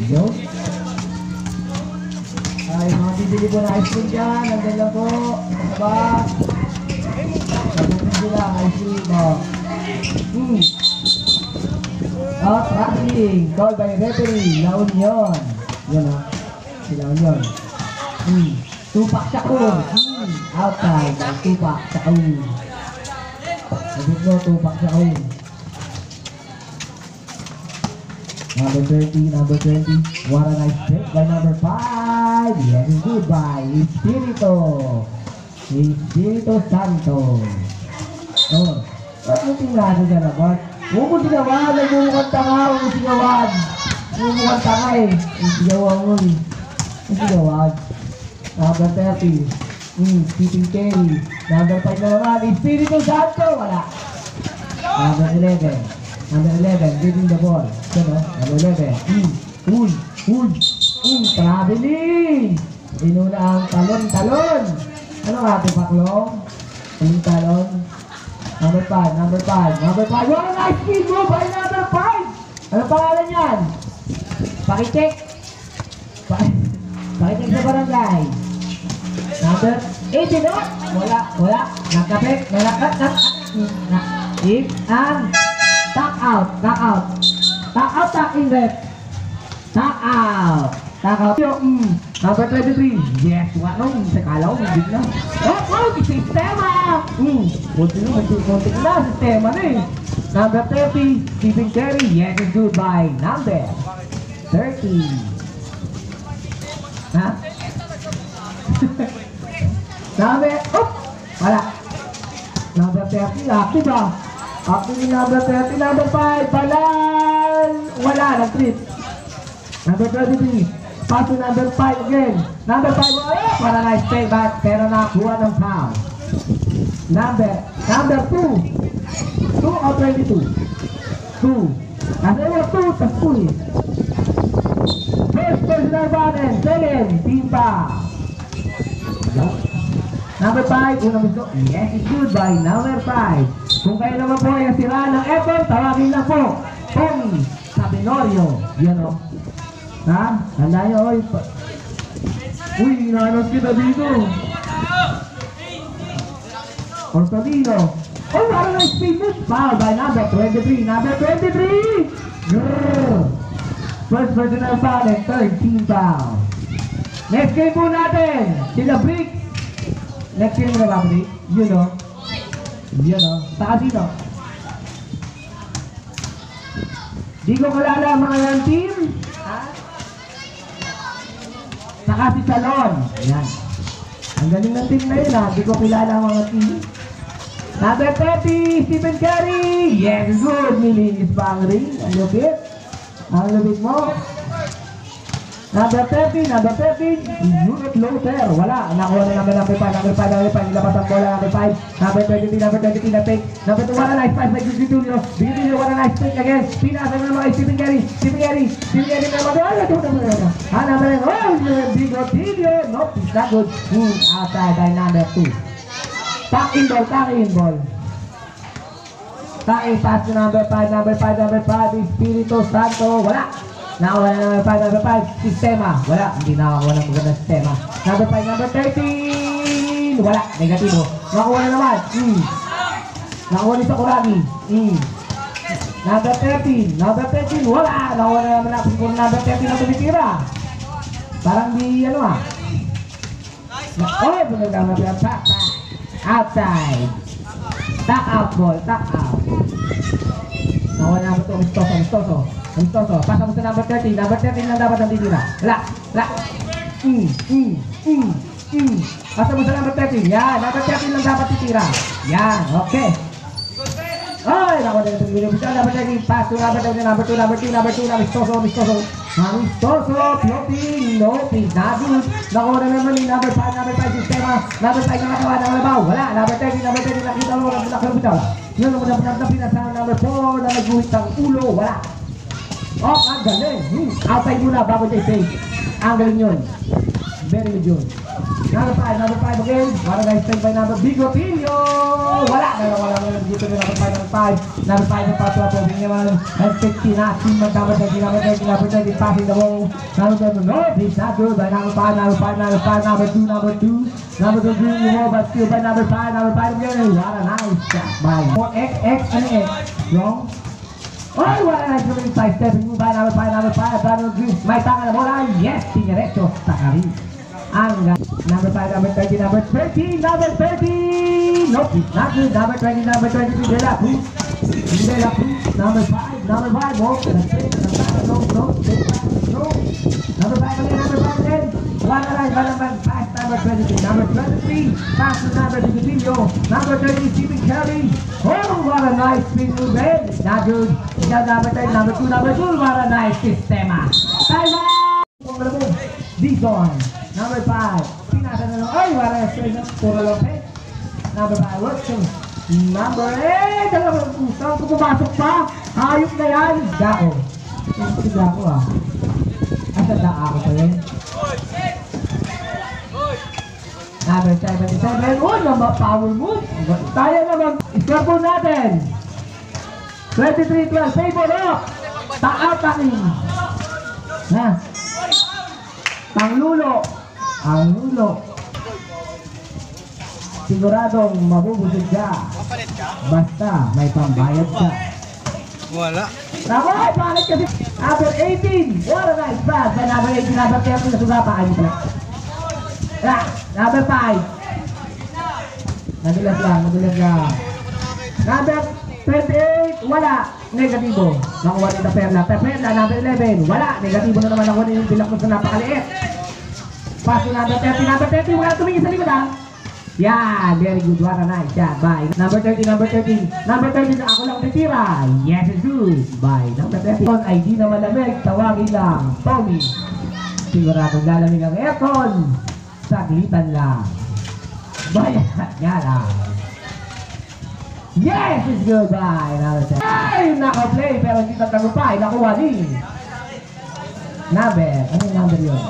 Yo. Ay, mga bibili po na ice cream dyan. Nandun lang po. Diba? Nandun sila. Ice cream. Tracking. Called by referee. La Union. Yan o. Si La Union. Tupak siya ko. Outside. Tupak siya ko. Nandun mo. Tupak siya ko. Number 30, number 20. What a nice pick by number 5. Yes, good by Espirito. Espirito Santo. Oh, ba't mo tingnan dyan na, Bart? Huwag mo sinawad. Nagmumukhang tanga. Huwag mo sinawad. Nagmumukhang tanga eh. Ang sigawan mo eh. Ang sinawad. Number 30. Stephen Kerry. Number 5 na naman. Espirito Santo. Wala. Number 11. Number 11, giving the ball. Ano? Number 11. Traveling! Inuna ang talon. Ano nga ito, Paklong? Yung talon. Number 5. Number 5. What a nice speed move by number 5! Ano pangalan yan? Pakitik. Pakitik sa barangay. Number 18, no? Wala. Nakapik. Tuck out. Tuck in red. Tuck out. Number 23. Yes, nung sakala ko, hindi na. Sistema! Konti na, sistema na eh. Number 30, Stephen Kerry. Yes, it's good by number 30. Ha? Wala. Number 30, active ba? Active number 30, number 5, Balal! Wala, nag-trip. Number 23, pass to number 5 again. Number 5, para nice play back, pero nakakuha ng foul. Number 2 or 22? 2. Kasi yung 2, tas 2 eh. First personal button, second, team foul. Number 5, unang gusto. Yes, it's good by number 5. Kung kayo naman po ay sira ng effort, tawagin na po. Tommy Sabinorio. Yan o. Ha? Handa nyo, oy. Uy, inanos kita dito. Ortolino. Oh, what a nice speed move. Foul by number 23. Number 23! Grrr. First personal foul and third team foul. Next game po natin. Sila Brick. Next game na lang, Brick. You know. Yan o. Saka dito. Di ko kalala mga yan team. Saka si Salon. Yan. Ang galing ng team na yun ha. Di ko kilala mga team. Number 30, Stephen Kerry. Yes, good. Nilinis pa ang ring. Ang lupit. Ang lupit mo. Number 30, Unit Loader. Wala. Nakuha na naman number 5. Nilabas ang bola, number 5. Number 23, na take. Number 2, what a nice pass by Julio. Julio, what a nice take again. Pinasa na naman kay Stephen Kerry naman. Number 9. Bigotilio. Nope, it's not good. Outside by number 2. Tuck in ball. Tuck in pass to number 5. Espirito Santo. Wala. Nakakuha na number 5. Sistema. Wala. Hindi nakakuha ng magandang sistema. Number 5, number 13. Wala. Negatibo. Nakakuha na naman. Nakakuha ni Sakuragi. Number 13. Wala. Nakakuha na naman ako. Number 13 na tumitira. Parang di ano ah. Bunag naman na pack. Outside. Tuck out ball. Nakakuha na naman ito. Amistoso. Pasa mo sa number 13. Number 13 lang dapat ang titira. Wala. Pasa mo sa number 13. Yan. Number 13 lang dapat titira. Yan. Okay. Ay, nakuha na ito. Number 13. Pass to number 13. Number 2. Amistoso. Floating. Nakuha na naman ni number 5. Sistema. Number 5 nakatawa ng labaw. Wala. Number 13. Nakita mo. Nakalabital. Yun ang pinasa number 4 na nagguhit ang ulo. Wala. Ang galing. Outside muna bago siya save. Ang galing yun. Very good yun. Number 5 again. Para guys, take by number Bigotilio. Wala dito na number 5. Number 5 na pato po. Bigyan naman and 50 na. Team man number 30, number 30, passing the ball. Number 7, no, he's not good by number 5, number 2. Number 2 doing the ball, but still by number 5 again. What a nice shot by X, ano X? Wrong? Ay, what a nice running side stepping move by number 5, may tanga na bola. Yes, diretso sa karin. Ang number 5, number 30, number 30. Nope, it's not good. Number 20, De La Cruz. Number 5, oh, no. Number 5 again. One alive, pass number 23. Number 23, pass to number 22. Number 30, Stephen Curry. Oh, what a nice spin move, man. Not good. Number 10, number 2. What a nice sistema. Time out! Dizon. Number 5. Pinasa na lang. Ay, what a straight up. Puro Lopez. Number 5, works. Number 8. Dalawang pusang kung pumasok pa. Hayop na yan. Dako. Ito Dako ah. Asa Dako pa yun? Number 77. Oh, naman power move. Tayo naman. Score po natin. 23-12. Favor up. Taataking. Ha? Panglulo. Ang lulo. Siguradong mabubusog ka. Basta may pambayad ka. Wala. Nakoy, palit kasi. Number 18. What a nice pass. By number 18, number 30 na sugapa. Ayun pala. Number 5. Nadulas lang. Number 28. Wala. Negatibo. Nakuha ni Perla. Perla, number 11. Wala. Negatibo na naman nakuha ni Bilak mo sa napakaliit. Pass to number 30. Wala tumingin sa likod ha. Yeah, very good. What a nice shot. Bye. Number 30. Number 30 na ako lang titira. Yes, it's good. Bye. Number 30. Ay di na malamig. Tawagin lang. Tommy. Siguradong lalamig ang aircon. Saglitan lang. Bye. Yan lang. Yes, it's good. Bye. Number 30. Ay, naka-play pero hindi nagtagumpay. Nakuha din. Number. Ano yung number yun?